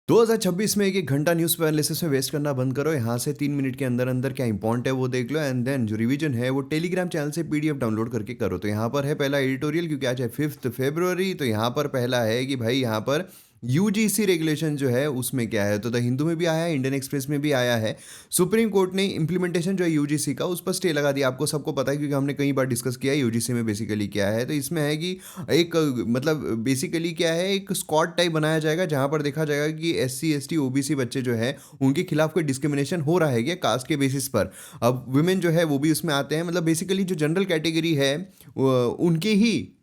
2026 में एक घंटा न्यूज़ पे एनालिसिस में वेस्ट करना बंद करो। यहाँ से 3 मिनट के अंदर अंदर क्या इंपॉर्टेंट है वो देख लो, एंड देन जो रिवीजन है वो टेलीग्राम चैनल से पीडीएफ डाउनलोड करके करो। तो यहाँ पर है पहला एडिटोरियल, क्योंकि आज है 5 फरवरी। तो यहाँ पर पहला है कि भाई यहाँ पर यूजीसी रेगुलेशन जो है उसमें क्या है। तो द हिंदू में भी आया है, इंडियन एक्सप्रेस में भी आया है। सुप्रीम कोर्ट ने इंप्लीमेंटेशन जो है यूजीसी का उस पर स्टे लगा दिया। आपको सबको पता है क्योंकि हमने कई बार डिस्कस किया है यूजीसी में बेसिकली क्या है। तो इसमें है कि एक मतलब बेसिकली क्या है, एक स्क्वाड टाइप बनाया जाएगा जहां पर देखा जाएगा कि एससी एसटी ओबीसी बच्चे जो है उनके खिलाफ कोई डिस्क्रिमिनेशन हो रहा है क्या कास्ट के बेसिस पर। अब वुमेन जो है वो भी उसमें आते हैं, मतलब बेसिकली जो जनरल कैटेगरी है उनके ही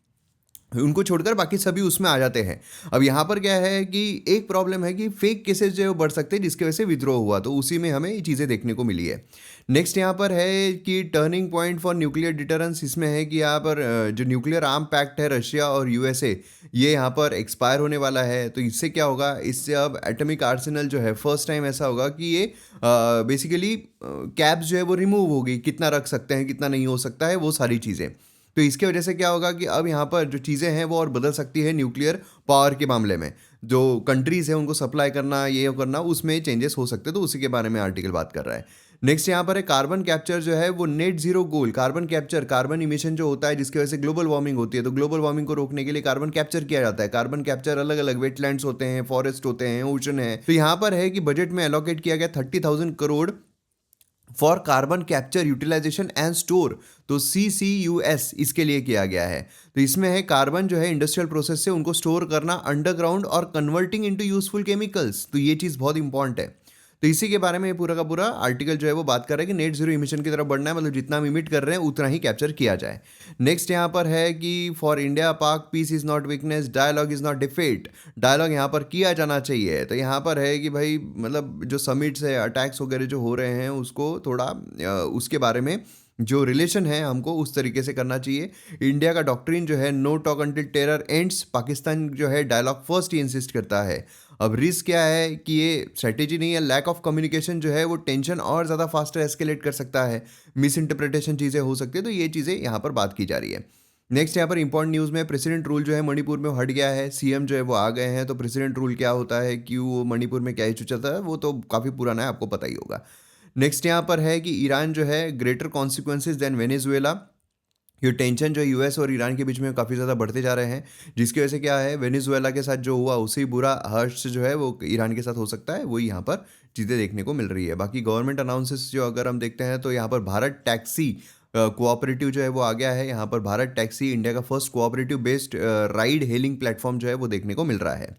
उनको छोड़कर बाकी सभी उसमें आ जाते हैं। अब यहाँ पर क्या है कि एक प्रॉब्लम है कि फेक केसेस जो है वो बढ़ सकते हैं जिसकी वजह से विद्रोह हुआ, तो उसी में हमें ये चीज़ें देखने को मिली है। नेक्स्ट यहाँ पर है कि turning point for nuclear deterrence. इसमें है कि यहाँ पर जो न्यूक्लियर आर्म पैक्ट है रशिया और यूएसए, ये यहाँ पर एक्सपायर होने वाला है। तो इससे क्या होगा, इससे अब एटॉमिक आर्सेनल जो है फर्स्ट टाइम ऐसा होगा कि ये बेसिकली कैप्स जो है वो रिमूव होगी, कितना रख सकते हैं कितना नहीं हो सकता है वो सारी चीज़ें। तो इसके वजह से क्या होगा कि अब यहाँ पर जो चीज़ें हैं वो और बदल सकती है न्यूक्लियर पावर के मामले में। जो कंट्रीज़ हैं उनको सप्लाई करना ये करना उसमें चेंजेस हो सकते हैं, तो उसी के बारे में आर्टिकल बात कर रहा है। नेक्स्ट यहाँ पर है कार्बन कैप्चर जो है वो नेट जीरो गोल। कार्बन कैप्चर, कार्बन इमिशन जो होता है जिसकी वजह से ग्लोबल वार्मिंग होती है, तो ग्लोबल वार्मिंग को रोकने के लिए कार्बन कैप्चर किया जाता है। कार्बन कैप्चर अलग अलग वेटलैंड्स होते हैं, फॉरेस्ट होते हैं, ओशन है। तो यहाँ पर है कि बजट में एलोकेट किया गया 30,000 crore for carbon capture utilisation and store. तो CCUS इसके लिए किया गया है। तो इसमें है कार्बन जो है इंडस्ट्रियल प्रोसेस से उनको स्टोर करना अंडरग्राउंड और कन्वर्टिंग इनटू यूजफुल केमिकल्स। तो ये चीज़ बहुत इंपॉर्टेंट है। तो इसी के बारे में पूरा का पूरा आर्टिकल जो है वो बात कर रहा है कि नेट जीरो इमिशन की तरफ बढ़ना है, मतलब जितना हम इमिट कर रहे हैं उतना ही कैप्चर किया जाए। नेक्स्ट यहाँ पर है कि for India Pak peace is not weakness, dialogue is not defeat. Dialogue यहाँ पर किया जाना चाहिए। तो यहाँ पर है कि भाई मतलब जो समिट्स है, अटैक्स वगैरह जो हो रहे हैं उसको थोड़ा उसके बारे में जो रिलेशन है हमको उस तरीके से करना चाहिए। इंडिया का डॉक्ट्रिन जो है no talk until terror ends, Pakistan जो है डायलॉग फर्स्ट ही इंसिस्ट करता है। अब रिस्क क्या है कि ये स्ट्रेटेजी नहीं है, लैक ऑफ कम्युनिकेशन जो है वो टेंशन और ज़्यादा फास्टर एस्केलेट कर सकता है, मिस इंटरप्रिटेशन चीज़ें हो सकती है। तो ये चीज़ें यहाँ पर बात की जा रही है। नेक्स्ट यहाँ पर इंपॉर्टेंट न्यूज़ में प्रेसिडेंट रूल जो है मणिपुर में हट गया है, सीएम जो है वो आ गए हैं। तो प्रेसिडेंट रूल क्या होता है, क्यों मणिपुर में क्या इशू चलता है, वो तो काफ़ी पुराना है, आपको पता ही होगा। नेक्स्ट यहाँ पर है कि ईरान जो है ग्रेटर कॉन्सिक्वेंसेज देन वेनेजुएला। ये टेंशन जो है यूएस और ईरान के बीच में काफ़ी ज़्यादा बढ़ते जा रहे हैं, जिसकी वजह से क्या है वेनेजुएला के साथ जो हुआ उसी बुरा हर्ष जो है वो ईरान के साथ हो सकता है, वही यहाँ पर चीज़ें देखने को मिल रही है। बाकी गवर्नमेंट अनाउंसेस जो अगर हम देखते हैं तो यहाँ पर भारत टैक्सी कोऑपरेटिव जो है वो आ गया है। यहाँ पर भारत टैक्सी इंडिया का first cooperative based ride hailing platform जो है वो देखने को मिल रहा है।